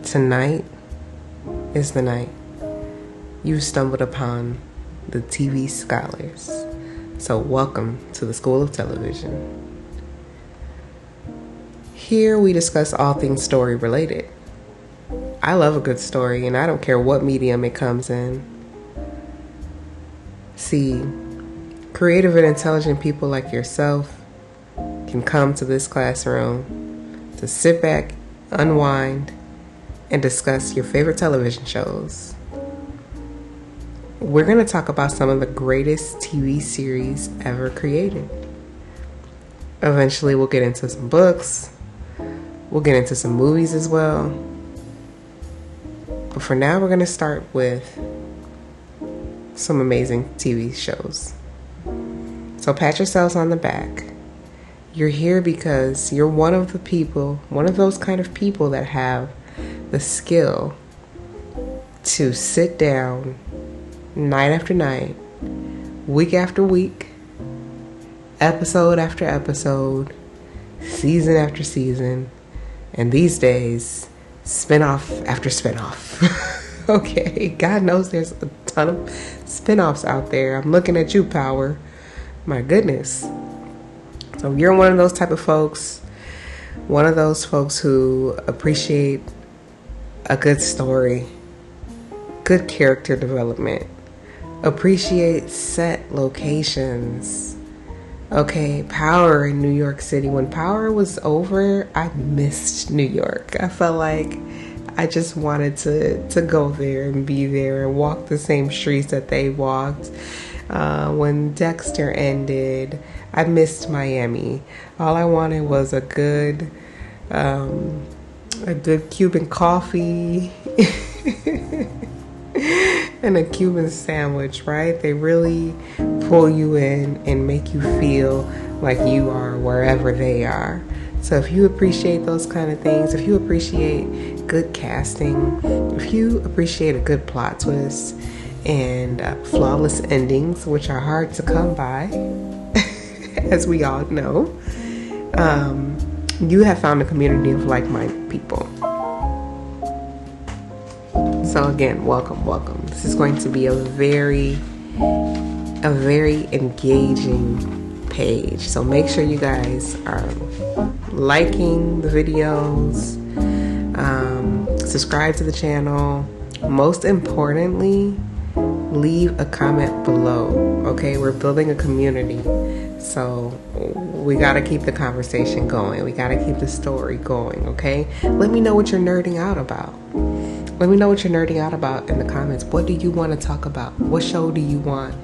Tonight is the night. You've stumbled upon the TV scholars. So welcome to the School of Television. Here we discuss all things story related. I love a good story, and I don't care what medium it comes in. See, creative and intelligent people like yourself can come to this classroom to sit back, unwind, and discuss your favorite television shows. We're going to talk about some of the greatest TV series ever created. Eventually, we'll get into some books. We'll get into some movies as well. But for now, we're going to start with some amazing TV shows. So pat yourselves on the back. You're here because you're one of those kind of people that have the skill to sit down night after night, week after week, episode after episode, season after season, and these days, spin-off after spin-off. Okay, God knows there's a ton of spin-offs out there. I'm looking at you, Power. My goodness. So you're one of those type of folks, one of those folks who appreciate a good story, good character development, appreciate set locations. Okay, Power in New York City. When Power was over, I missed New York. I felt like I just wanted to go there and be there and walk the same streets that they walked. When Dexter ended, I missed Miami. All I wanted was a good Cuban coffee and a Cuban sandwich, right? They really pull you in and make you feel like you are wherever they are. So if you appreciate those kind of things, if you appreciate good casting, if you appreciate a good plot twist and flawless endings, which are hard to come by, as we all know, you have found a community of like-minded people. So again, welcome. This is going to be a very engaging page. So make sure you guys are liking the videos, subscribe to the channel. Most importantly, leave a comment below. Okay, we're building a community. So we got to keep the conversation going. We got to keep the story going, okay? Let me know what you're nerding out about. Let me know what you're nerding out about in the comments. What do you want to talk about? What show do you want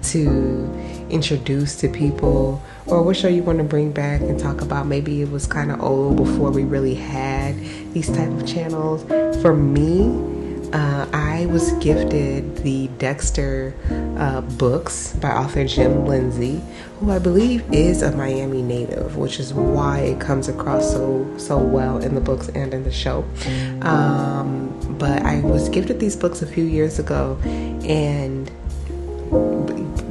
to introduce to people? Or what show you want to bring back and talk about? Maybe it was kind of old before we really had these type of channels. For me, I was gifted the Dexter books by author Jim Lindsay, who I believe is a Miami native, which is why it comes across so well in the books and in the show. But I was gifted these books a few years ago, and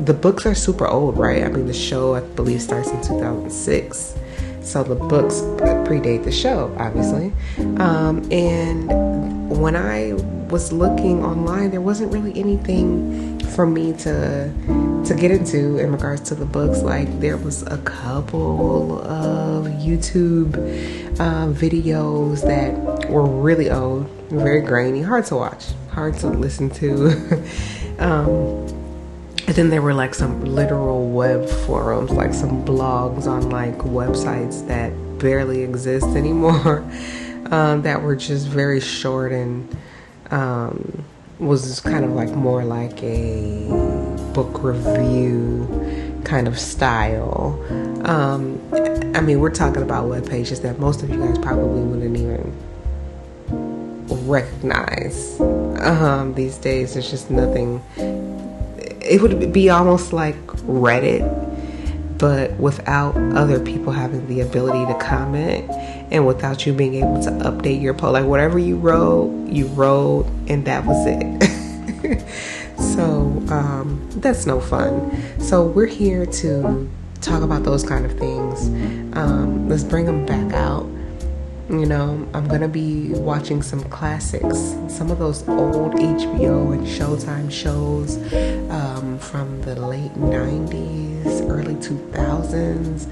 the books are super old, right? I mean, the show, I believe, starts in 2006. So the books predate the show, obviously. And when I was looking online, there wasn't really anything for me to get into in regards to the books. Like, there was a couple of YouTube videos that were really old, very grainy, hard to watch, hard to listen to. And then there were like some literal web forums, like some blogs on like websites that barely exist anymore, that were just very short and was kind of like more like a book review kind of style. I mean, we're talking about web pages that most of you guys probably wouldn't even recognize. These days, there's just nothing. It would be almost like Reddit, but without other people having the ability to comment, and without you being able to update your post. Like, whatever you wrote, and that was it. So that's no fun. So we're here to talk about those kind of things. Let's bring them back out You know, I'm gonna be watching some classics, some of those old HBO and Showtime shows from the late 90s, early 2000s.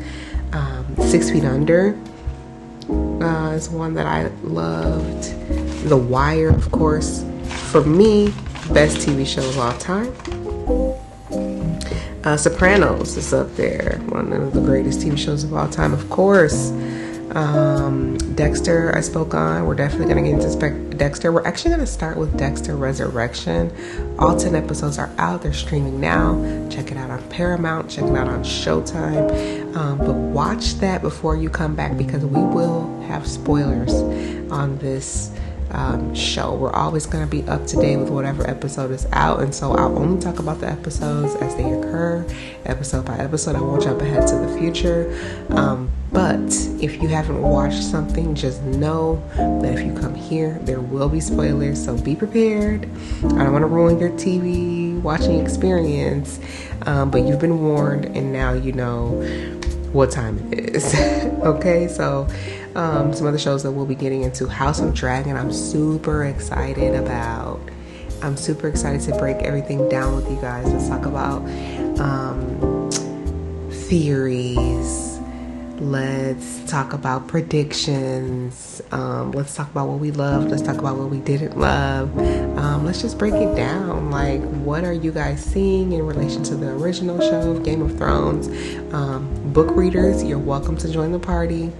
6 Feet Under is one that I loved. The Wire, of course. For me, best TV show of all time. Sopranos is up there, one of the greatest TV shows of all time, of course. Dexter I spoke on. We're definitely going to get into Dexter. We're actually going to start with Dexter Resurrection. All 10 episodes are out. They're streaming now. Check it out on Paramount. Check it out on Showtime. But watch that before you come back, because we will have spoilers on this show. We're always going to be up to date with whatever episode is out, and so I'll only talk about the episodes as they occur, episode by episode. I won't jump ahead to the future. But if you haven't watched something, just know that if you come here, there will be spoilers, so be prepared. I don't want to ruin your TV watching experience, but you've been warned, and now you know what time it is. Okay, so some other shows that we'll be getting into. House of Dragon, I'm super excited to break everything down with you guys. Let's talk about theories. Let's talk about predictions. Let's talk about what we loved. Let's talk about what we didn't love. Let's just break it down. Like, what are you guys seeing in relation to the original show of Game of Thrones? Book readers, you're welcome to join the party.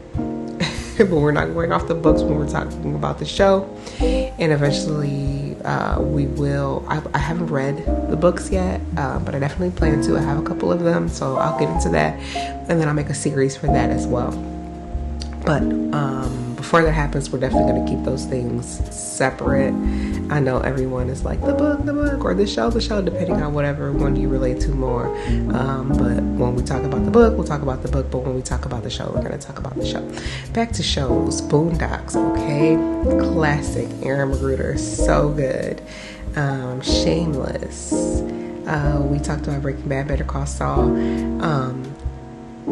But we're not going off the books when we're talking about the show. And eventually we will. I haven't read the books yet, but I definitely plan to. I have a couple of them, so I'll get into that. And then I'll make a series for that as well. But before that happens, we're definitely going to keep those things separate. I know everyone is like, the book, or the show, depending on whatever one you relate to more. But when we talk about the book, we'll talk about the book. But when we talk about the show, we're going to talk about the show. Back to shows. Boondocks, okay? Classic. Aaron Magruder, so good. Shameless. We talked about Breaking Bad, Better Call Saul.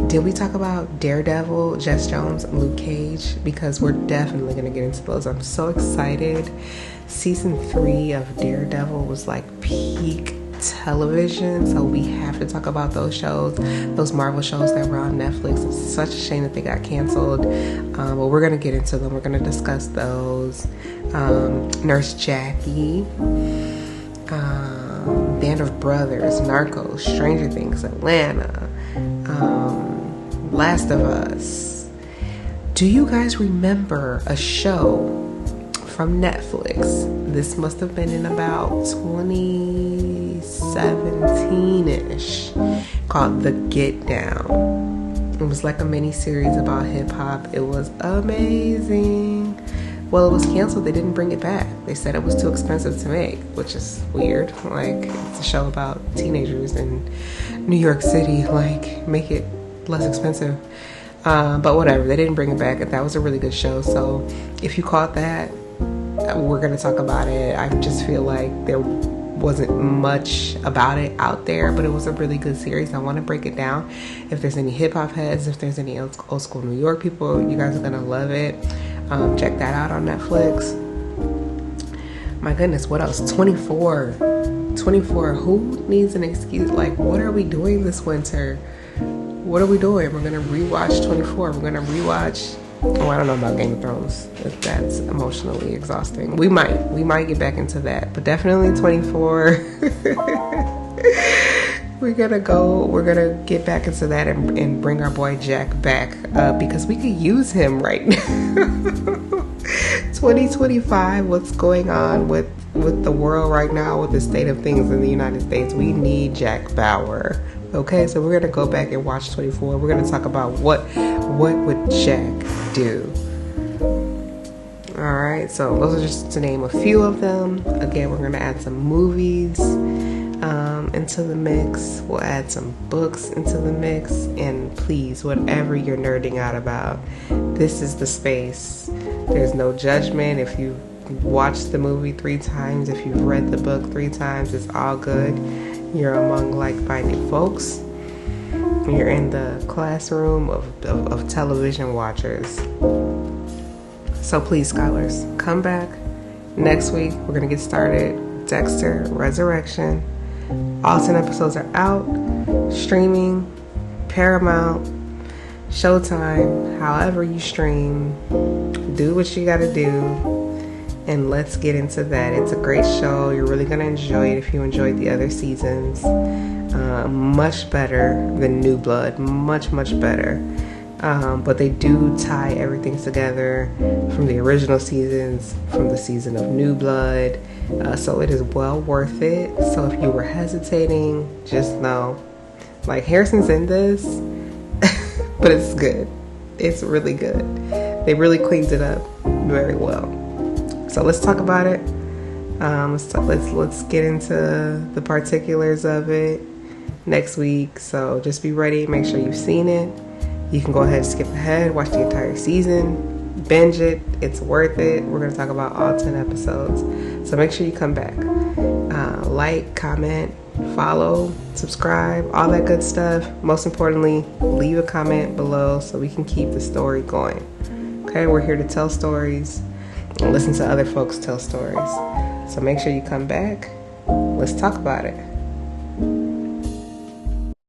Did we talk about Daredevil, Jess Jones, Luke Cage? Because we're definitely going to get into those. I'm so excited. Season 3 of Daredevil was like peak television, so we have to talk about those shows, those Marvel shows that were on Netflix. It's such a shame that they got canceled, but we're going to get into them. We're going to discuss those. Nurse Jackie, Band of Brothers, Narcos, Stranger Things, Atlanta, Last of Us. Do you guys remember a show from Netflix? This must have been in about 2017-ish, called The Get Down. It was like a mini series about hip hop. It was amazing. Well, it was canceled. They didn't bring it back. They said it was too expensive to make, which is weird. Like, it's a show about teenagers in New York City. Like, make it less expensive. But whatever. They didn't bring it back. That was a really good show. So if you caught that, we're going to talk about it. I just feel like there wasn't much about it out there, but it was a really good series. I want to break it down. If there's any hip-hop heads, if there's any old school New York people, you guys are going to love it. Check that out on Netflix. My goodness, what else? 24. Who needs an excuse? Like, what are we doing this winter? What are we doing? We're going to rewatch 24. We're going to rewatch... Oh, I don't know about Game of Thrones. That's emotionally exhausting. We might get back into that, but definitely 24. We're gonna get back into that and bring our boy Jack back, because we could use him right now. 2025, what's going on with the world right now, with the state of things in the United States? We need Jack Bauer. Okay, so we're gonna go back and watch 24. We're gonna talk about what would Jack do. All right, so those are just to name a few of them. Again, we're gonna add some movies into the mix. We'll add some books into the mix, and please, whatever you're nerding out about, this is the space. There's no judgment. If you watched the movie 3 times, if you've read the book 3 times, it's all good. You're among like-minded folks. You're in the classroom of television watchers. So please, scholars, come back. Next week, we're going to get started. Dexter Resurrection. All 10 episodes are out. Streaming. Paramount. Showtime. However you stream. Do what you got to do. And let's get into that. It's a great show. You're really going to enjoy it if you enjoyed the other seasons. Much better than New Blood. Much, much better. But they do tie everything together from the original seasons, from the season of New Blood. So it is well worth it. So if you were hesitating, just know, like, Harrison's in this, but it's good. It's really good. They really cleaned it up very well. So let's talk about it. Let's get into the particulars of it next week. So just be ready. Make sure you've seen it. You can go ahead and skip ahead, watch the entire season, binge it. It's worth it. We're going to talk about all 10 episodes. So make sure you come back. Like, comment, follow, subscribe, all that good stuff. Most importantly, leave a comment below so we can keep the story going. Okay, we're here to tell stories and listen to other folks tell stories. So make sure you come back. Let's talk about it.